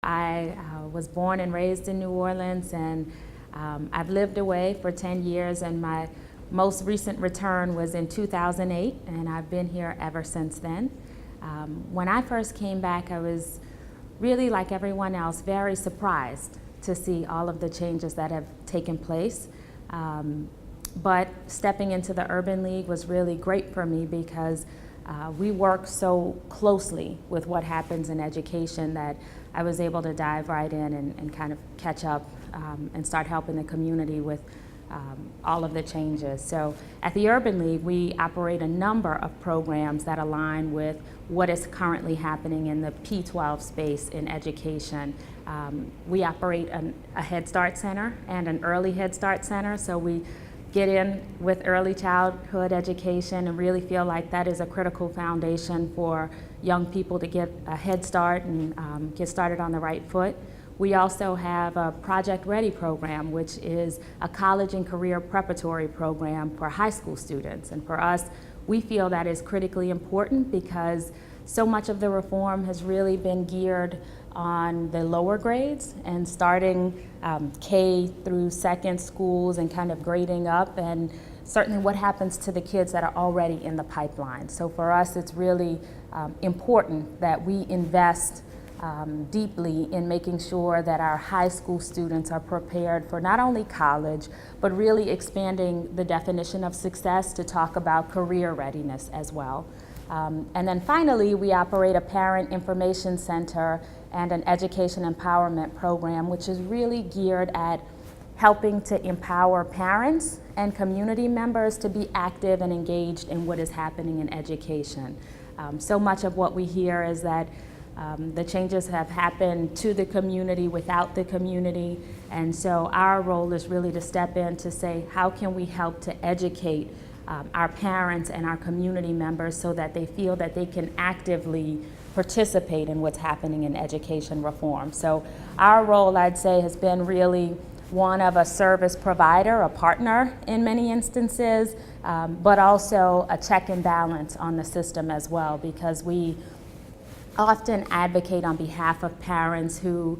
I was born and raised in New Orleans, and I've lived away for 10 years, and my most recent return was in 2008, and I've been here ever since then. When I first came back, I was really, like everyone else, very surprised to see all of the changes that have taken place. But stepping into the Urban League was really great for me because we work so closely with what happens in education that I was able to dive right in and kind of catch up and start helping the community with all of the changes. So at the Urban League, we operate a number of programs that align with what is currently happening in the P-12 space in education. We operate a Head Start Center and an Early Head Start Center, so we get in with early childhood education and really feel like that is a critical foundation for young people to get a head start and get started on the right foot. We also have a Project Ready program, which is a college and career preparatory program for high school students. And for us, we feel that is critically important because so much of the reform has really been geared on the lower grades and starting K through second schools and kind of grading up, and certainly what happens to the kids that are already in the pipeline. So for us, it's really important that we invest deeply in making sure that our high school students are prepared for not only college, but really expanding the definition of success to talk about career readiness as well. And then finally, we operate a parent information center and an education empowerment program, which is really geared at helping to empower parents and community members to be active and engaged in what is happening in education. So much of what we hear is that the changes have happened to the community without the community, and so our role is really to step in to say, how can we help to educate our parents and our community members so that they feel that they can actively participate in what's happening in education reform. So our role, I'd say, has been really one of a service provider, a partner in many instances, but also a check and balance on the system as well, because we often advocate on behalf of parents who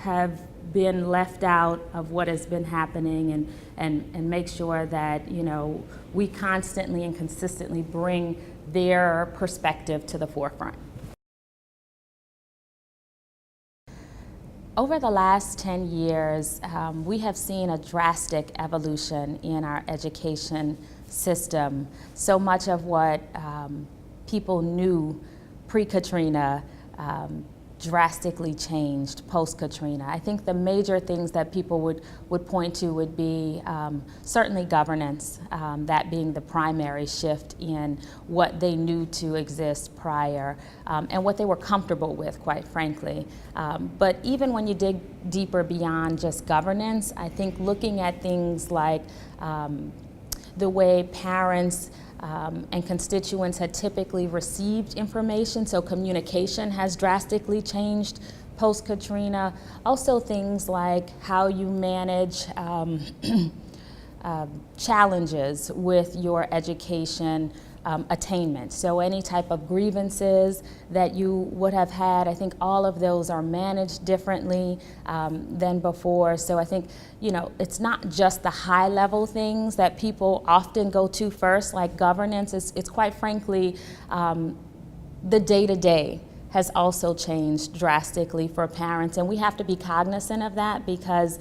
have been left out of what has been happening, and make sure that, you know, we constantly and consistently bring their perspective to the forefront. Over the last 10 years, we have seen a drastic evolution in our education system. So much of what people knew pre-Katrina drastically changed post-Katrina. I think the major things that people would point to would be certainly governance, that being the primary shift in what they knew to exist prior, and what they were comfortable with, quite frankly. But even when you dig deeper beyond just governance, I think looking at things like the way parents and constituents had typically received information, so communication has drastically changed post-Katrina. Also things like how you manage challenges with your education attainment. So any type of grievances that you would have had, I think all of those are managed differently than before. So I think, you know, it's not just the high level things that people often go to first, like governance. It's quite frankly, the day-to-day has also changed drastically for parents, and we have to be cognizant of that because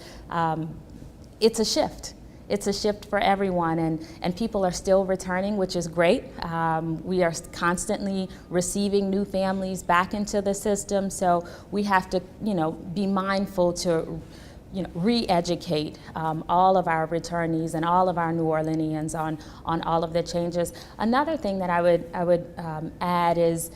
it's a shift. It's a shift for everyone, and people are still returning, which is great. We are constantly receiving new families back into the system, so we have to, you know, be mindful to, you know, re-educate all of our returnees and all of our New Orleanians on all of the changes. Another thing that I would add is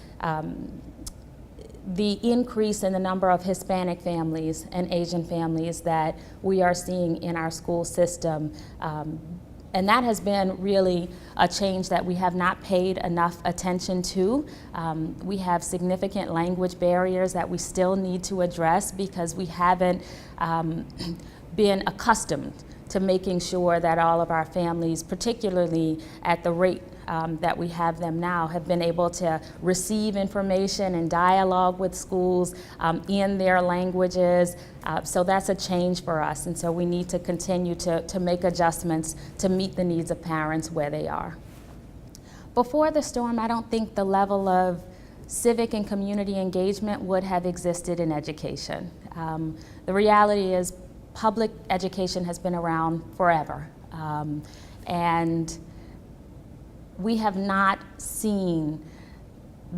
the increase in the number of Hispanic families and Asian families that we are seeing in our school system. And that has been really a change that we have not paid enough attention to. We have significant language barriers that we still need to address because we haven't been accustomed to making sure that all of our families, particularly at the rate that we have them now have been able to receive information and dialogue with schools in their languages. So that's a change for us, and so we need to continue to make adjustments to meet the needs of parents where they are. Before the storm, I don't think the level of civic and community engagement would have existed in education. The reality is public education has been around forever, and we have not seen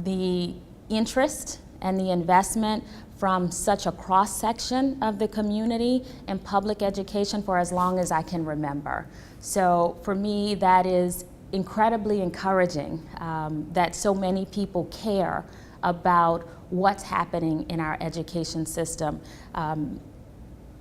the interest and the investment from such a cross-section of the community in public education for as long as I can remember. So for me, that is incredibly encouraging that so many people care about what's happening in our education system.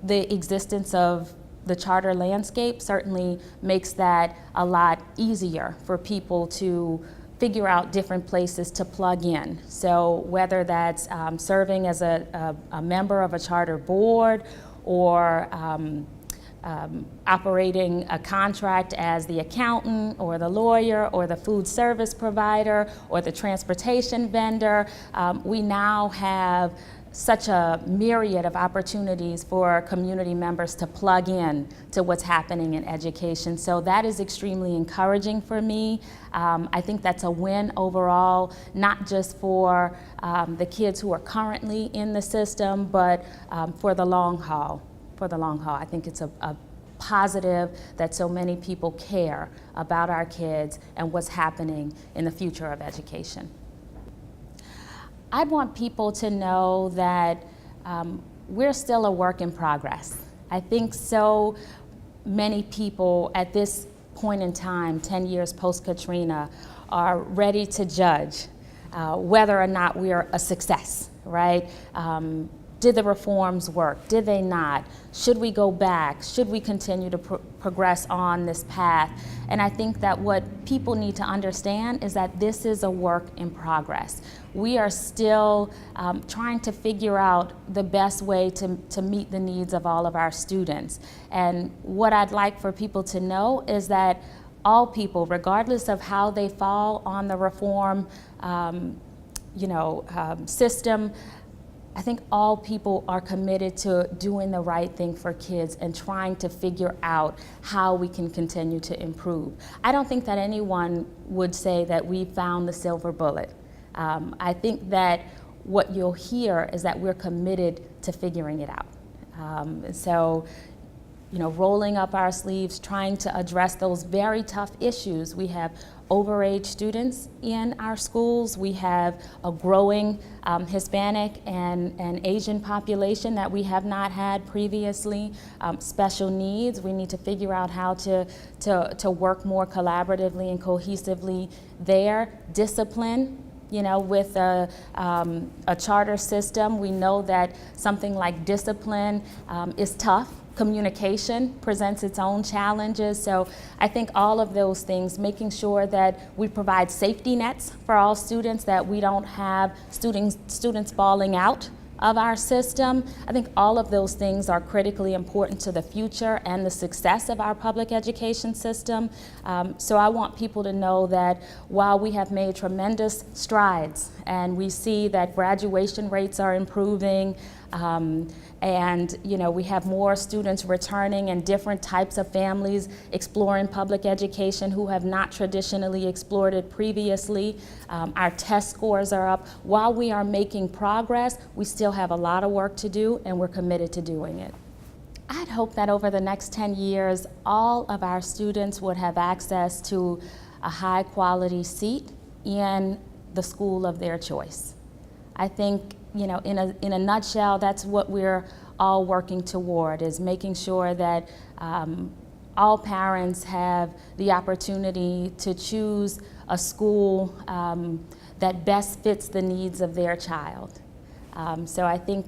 The existence of the charter landscape certainly makes that a lot easier for people to figure out different places to plug in. So whether that's serving as a member of a charter board or operating a contract as the accountant or the lawyer or the food service provider or the transportation vendor, we now have such a myriad of opportunities for community members to plug in to what's happening in education. So that is extremely encouraging for me. I think that's a win overall, not just for the kids who are currently in the system, but for the long haul. I think it's a positive that so many people care about our kids and what's happening in the future of education. I'd want people to know that we're still a work in progress. I think so many people at this point in time, 10 years post-Katrina, are ready to judge whether or not we are a success, right? Did the reforms work? Did they not? Should we go back? Should we continue to progress on this path? And I think that what people need to understand is that this is a work in progress. We are still trying to figure out the best way to meet the needs of all of our students. And what I'd like for people to know is that all people, regardless of how they fall on the reform system, I think all people are committed to doing the right thing for kids and trying to figure out how we can continue to improve. I don't think that anyone would say that we found the silver bullet. I think that what you'll hear is that we're committed to figuring it out. So, rolling up our sleeves, trying to address those very tough issues. We have overage students in our schools. We have a growing Hispanic and Asian population that we have not had previously. Special needs, we need to figure out how to work more collaboratively and cohesively there. Discipline, with a charter system, we know that something like discipline is tough. Communication presents its own challenges. So I think all of those things, making sure that we provide safety nets for all students, that we don't have students falling out of our system. I think all of those things are critically important to the future and the success of our public education system. So I want people to know that while we have made tremendous strides and we see that graduation rates are improving, and we have more students returning and different types of families exploring public education who have not traditionally explored it previously. Our test scores are up. While we are making progress, we still have a lot of work to do, and we're committed to doing it. I'd hope that over the next 10 years, all of our students would have access to a high quality seat in the school of their choice. I think in a nutshell, that's what we're all working toward, is making sure that all parents have the opportunity to choose a school that best fits the needs of their child. So I think,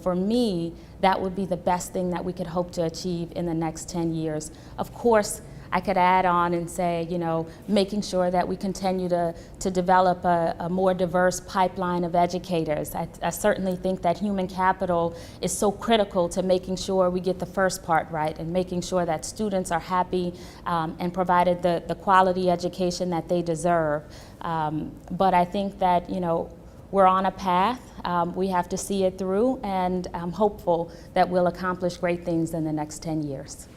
for me, that would be the best thing that we could hope to achieve in the next 10 years. Of course, I could add on and say, you know, making sure that we continue to develop a more diverse pipeline of educators. I certainly think that human capital is so critical to making sure we get the first part right and making sure that students are happy and provided the quality education that they deserve. But I think that, you know, we're on a path. We have to see it through, and I'm hopeful that we'll accomplish great things in the next 10 years.